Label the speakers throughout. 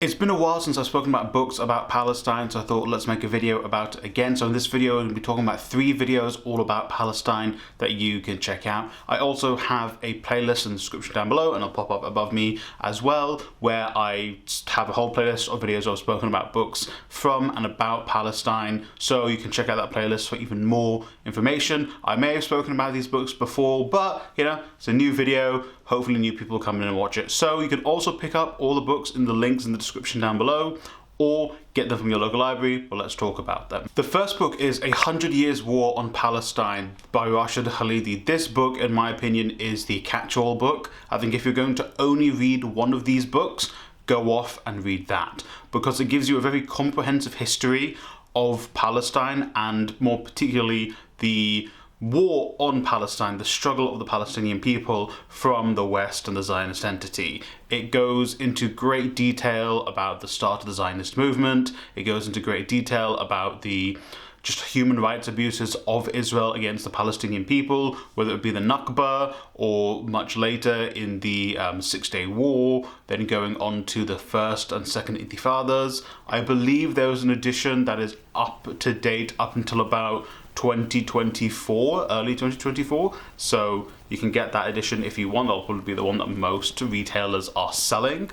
Speaker 1: It's been a while since I've spoken about books about Palestine, so I thought let's make a video about it again. So in this video, I'm going to be talking about 3 videos all about Palestine that you can check out. I also have a playlist in the description down below, and it'll pop up above me as well, where I have a whole playlist of videos I've spoken about books from and about Palestine, so you can check out that playlist for even more information. I may have spoken about these books before, but you know, it's a new video. Hopefully new people come in and watch it. So you can also pick up all the books in the links in the description down below, or get them from your local library. Well, let's talk about them. The first book is 100 Years War on Palestine by Rashid Khalidi. This book, in my opinion, is the catch-all book. I think if you're going to only read one of these books, go off and read that, because it gives you a very comprehensive history of Palestine, and more particularly the war on Palestine, the struggle of the Palestinian people from the West and the Zionist entity. It goes into great detail about the start of the Zionist movement. It goes into great detail about the just human rights abuses of Israel against the Palestinian people, whether it be the Nakba or much later in the Six-Day War, then going on to the First and Second Intifadas. I believe there was an edition that is up to date up until about 2024, early 2024, so you can get that edition if you want. That'll probably be the one that most retailers are selling.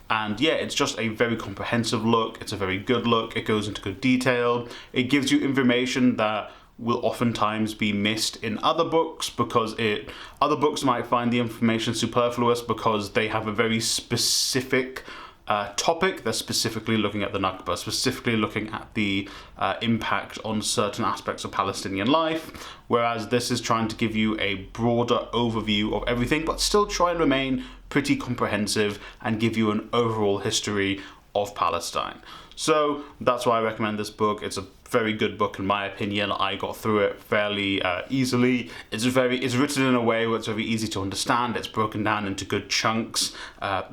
Speaker 1: And yeah, it's just a very comprehensive look. It's a very good look. It goes into good detail. It gives you information that will oftentimes be missed in other books, because other books might find the information superfluous because they have a very specific topic. They're specifically looking at the Nakba, specifically looking at the impact on certain aspects of Palestinian life, whereas this is trying to give you a broader overview of everything, but still try and remain pretty comprehensive and give you an overall history of Palestine. So that's why I recommend this book. It's a very good book in my opinion. I got through it fairly easily. It's written in a way where it's very easy to understand. It's broken down into good chunks,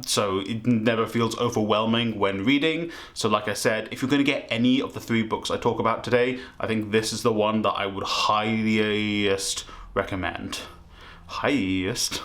Speaker 1: so it never feels overwhelming when reading. So like I said, if you're going to get any of the 3 books I talk about today, I think this is the one that I would highest recommend. Highest.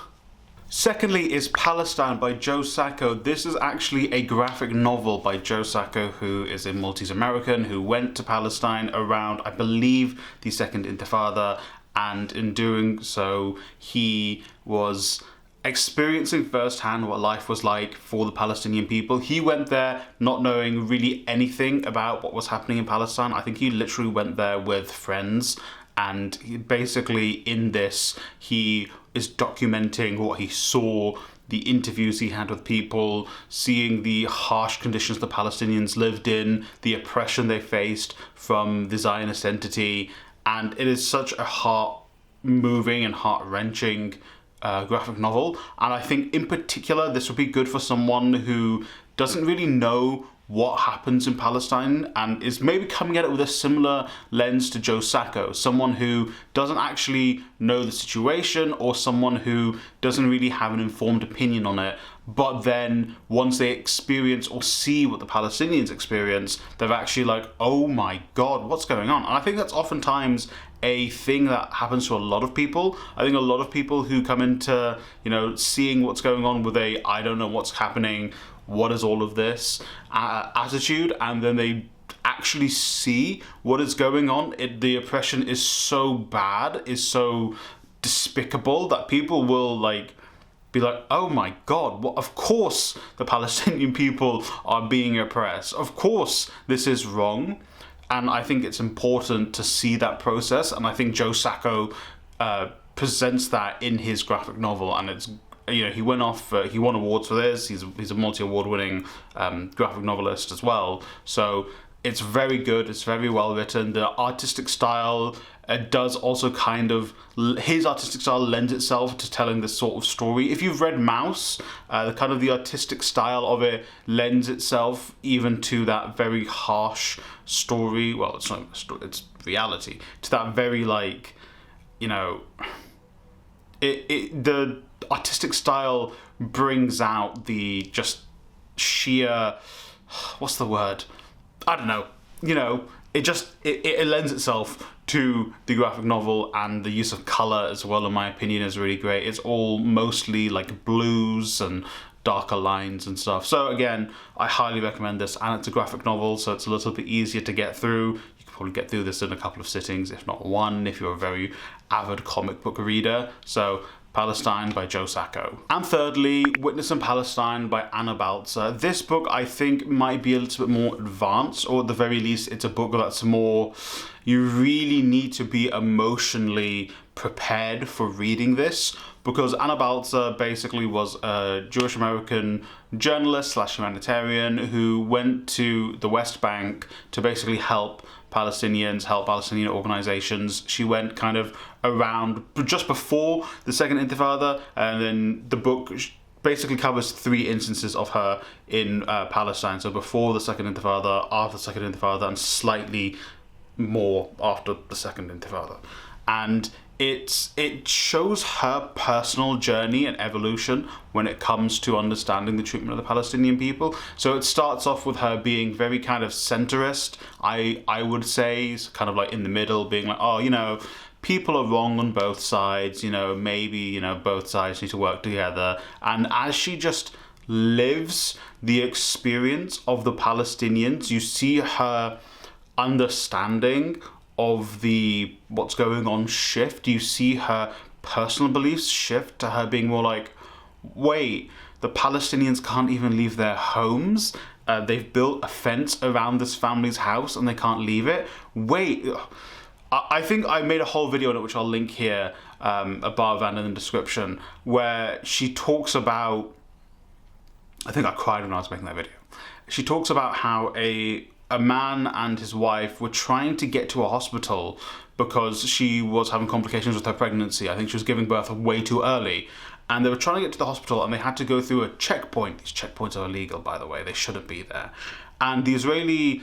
Speaker 1: Secondly is Palestine by Joe Sacco. This is actually a graphic novel by Joe Sacco, who is a Maltese American who went to Palestine around, I believe, the Second Intifada, and in doing so, he was experiencing firsthand what life was like for the Palestinian people. He went there not knowing really anything about what was happening in Palestine. I think he literally went there with friends, and basically in this, he is documenting what he saw, the interviews he had with people, seeing the harsh conditions the Palestinians lived in, the oppression they faced from the Zionist entity, and it is such a heart-moving and heart-wrenching graphic novel. And I think in particular this would be good for someone who doesn't really know what happens in Palestine and is maybe coming at it with a similar lens to Joe Sacco, someone who doesn't actually know the situation, or someone who doesn't really have an informed opinion on it, but then once they experience or see what the Palestinians experience, they're actually like, oh my god, what's going on? And I think that's oftentimes a thing that happens to a lot of people. I think a lot of people who come into, you know, seeing what's going on with a I don't know what's happening, what is all of this attitude, and then they actually see what is going on. The oppression is so bad, is so despicable, that people will be like, oh my god, well, of course the Palestinian people are being oppressed. Of course this is wrong. And I think it's important to see that process, and I think Joe Sacco presents that in his graphic novel, and it's, you know, he went off, he won awards for this. He's a multi-award winning graphic novelist as well. So it's very good. It's very well written. The artistic style does also his artistic style lends itself to telling this sort of story. If you've read Mouse, the artistic style of it lends itself even to that very harsh story. Well, it's not a story, it's reality. To that very you know, the artistic style brings out the just sheer, what's the word? I don't know. You know, it lends itself to the graphic novel, and the use of color as well, in my opinion, is really great. It's all mostly like blues and darker lines and stuff. So again, I highly recommend this, and it's a graphic novel, so it's a little bit easier to get through. You could probably get through this in a couple of sittings, if not one, if you're a very avid comic book reader. So Palestine by Joe Sacco. And thirdly, Witness in Palestine by Anna Baltzer. This book I think might be a little bit more advanced, or at the very least it's a book that's more, you really need to be emotionally prepared for reading this, because Anna Baltzer basically was a Jewish American journalist slash humanitarian who went to the West Bank to basically help Palestinians, help Palestinian organizations. She went kind of around just before the Second Intifada, and then the book basically covers 3 instances of her in Palestine. So before the Second Intifada, after the Second Intifada, and slightly more after the Second Intifada. And it shows her personal journey and evolution when it comes to understanding the treatment of the Palestinian people. So it starts off with her being very kind of centrist, I would say, kind of like in the middle, being like, oh, you know, people are wrong on both sides, you know, maybe, you know, both sides need to work together. And as she just lives the experience of the Palestinians, you see her understanding of the what's going on shift. You see her personal beliefs shift to her being more like, wait, the Palestinians can't even leave their homes. They've built a fence around this family's house and they can't leave it. Wait, I think I made a whole video on it, which I'll link here above and in the description, where she talks about, I think I cried when I was making that video. She talks about how a man and his wife were trying to get to a hospital because she was having complications with her pregnancy. I think she was giving birth way too early. And they were trying to get to the hospital, and they had to go through a checkpoint. These checkpoints are illegal, by the way. They shouldn't be there. And the Israeli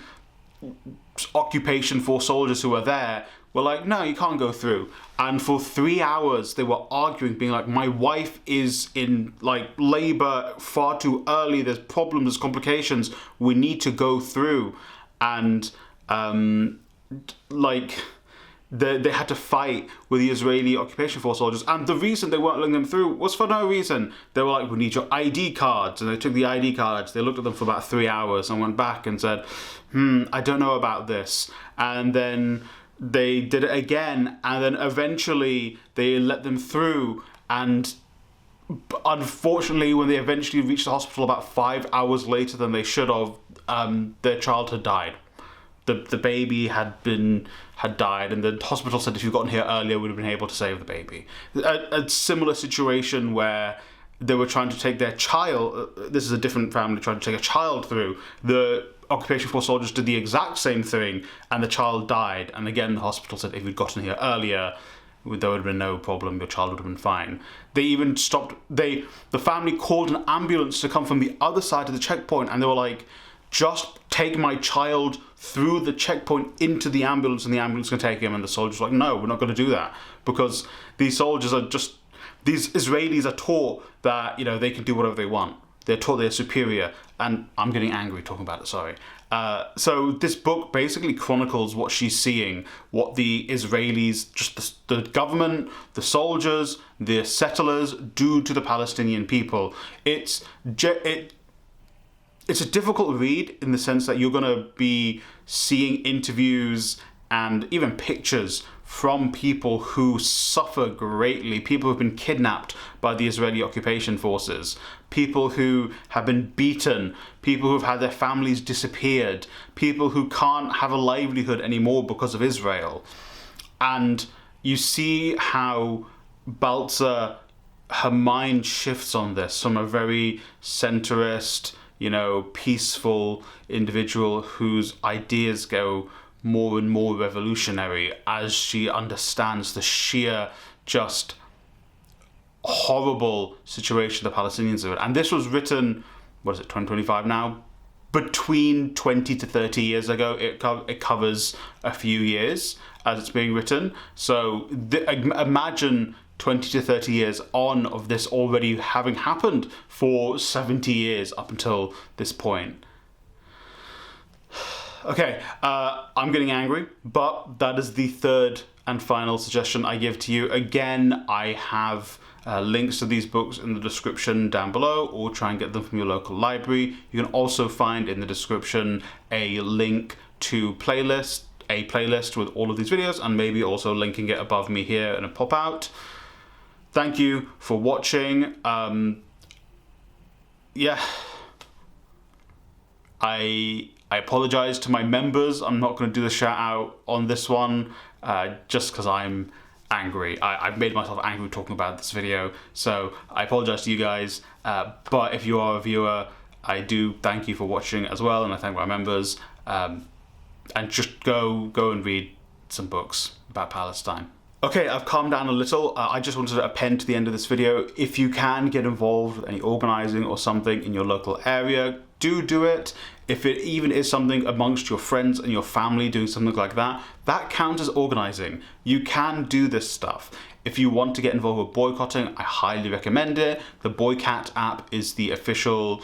Speaker 1: occupation force soldiers who were there were like, no, you can't go through. And for 3 hours, they were arguing, being like, my wife is in like labor far too early. There's problems, there's complications. We need to go through. And they had to fight with the Israeli occupation force soldiers. And the reason they weren't letting them through was for no reason. They were like, we need your ID cards. And they took the ID cards. They looked at them for about 3 hours and went back and said, I don't know about this. And then they did it again. And then eventually they let them through. And unfortunately, when they eventually reached the hospital about 5 hours later than they should have, their child had died. The baby had died, and the hospital said if you'd gotten here earlier, we would have been able to save the baby. A similar situation where they were trying to take their child, this is a different family trying to take a child through. The occupation force soldiers did the exact same thing, and the child died. And again, the hospital said if you'd gotten here earlier, there would have been no problem, your child would have been fine. They even stopped, the family called an ambulance to come from the other side of the checkpoint, and they were like, just take my child through the checkpoint into the ambulance, and the ambulance can take him. And the soldiers were like, no, we're not going to do that, because these soldiers are just, these Israelis are taught that, you know, they can do whatever they want. They're taught they're superior, and I'm getting angry talking about it, sorry. So this book basically chronicles what she's seeing, what the Israelis, just the government, the soldiers, the settlers do to the Palestinian people. It's a difficult read in the sense that you're going to be seeing interviews and even pictures from people who suffer greatly, people who've been kidnapped by the Israeli occupation forces, people who have been beaten, people who've had their families disappeared, people who can't have a livelihood anymore because of Israel. And you see how Baltzer, her mind shifts on this from a very centrist, you know, peaceful individual whose ideas go more and more revolutionary as she understands the sheer, just horrible situation the Palestinians are in. And this was written, what is it, 2025 now? Between 20 to 30 years ago. It covers a few years as it's being written. So imagine 20 to 30 years on of this already having happened for 70 years up until this point. Okay, I'm getting angry, but that is the third and final suggestion I give to you. Again, I have links to these books in the description down below, or try and get them from your local library. You can also find in the description a link to a playlist with all of these videos, and maybe also linking it above me here in a pop out. Thank you for watching. Yeah, I apologize to my members. I'm not going to do the shout out on this one just because I'm angry. I've made myself angry talking about this video, so I apologize to you guys. But if you are a viewer, I do thank you for watching as well, and I thank my members. And just go and read some books about Palestine. Okay, I've calmed down a little. I just wanted to append to the end of this video. If you can get involved with any organising or something in your local area, do it. If it even is something amongst your friends and your family doing something like that, that counts as organising. You can do this stuff. If you want to get involved with boycotting, I highly recommend it. The Boycat app is the official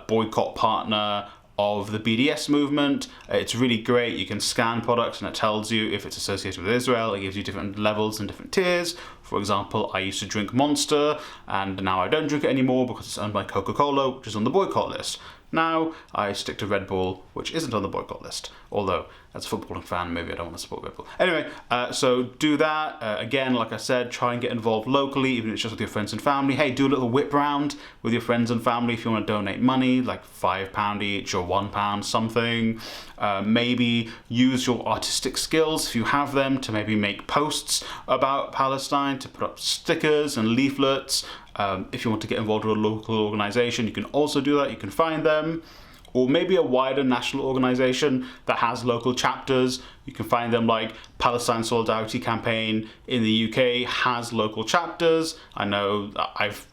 Speaker 1: boycott partner of the BDS movement. It's really great. You can scan products and it tells you if it's associated with Israel. It gives you different levels and different tiers. For example, I used to drink Monster and now I don't drink it anymore because it's owned by Coca-Cola, which is on the boycott list. Now I stick to Red Bull, which isn't on the boycott list. Although, as a footballing fan, maybe I don't want to support Red Bull. Anyway, so do that. Again, like I said, try and get involved locally, even if it's just with your friends and family. Hey, do a little whip round with your friends and family if you want to donate money, like £5 each or £1, something. Maybe use your artistic skills, if you have them, to maybe make posts about Palestine, to put up stickers and leaflets. If you want to get involved with a local organisation, you can also do that. You can find them. Or maybe a wider national organisation that has local chapters. You can find them, like Palestine Solidarity Campaign in the UK has local chapters. I know I've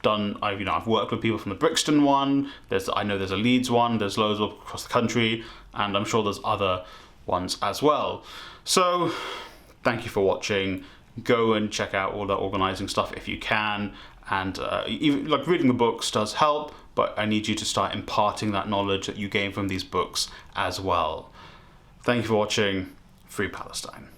Speaker 1: worked with people from the Brixton one. I know there's a Leeds one. There's loads across the country, and I'm sure there's other ones as well. So thank you for watching. Go and check out all the organising stuff if you can. And even like reading the books does help, but I need you to start imparting that knowledge that you gain from these books as well. Thank you for watching. Free Palestine.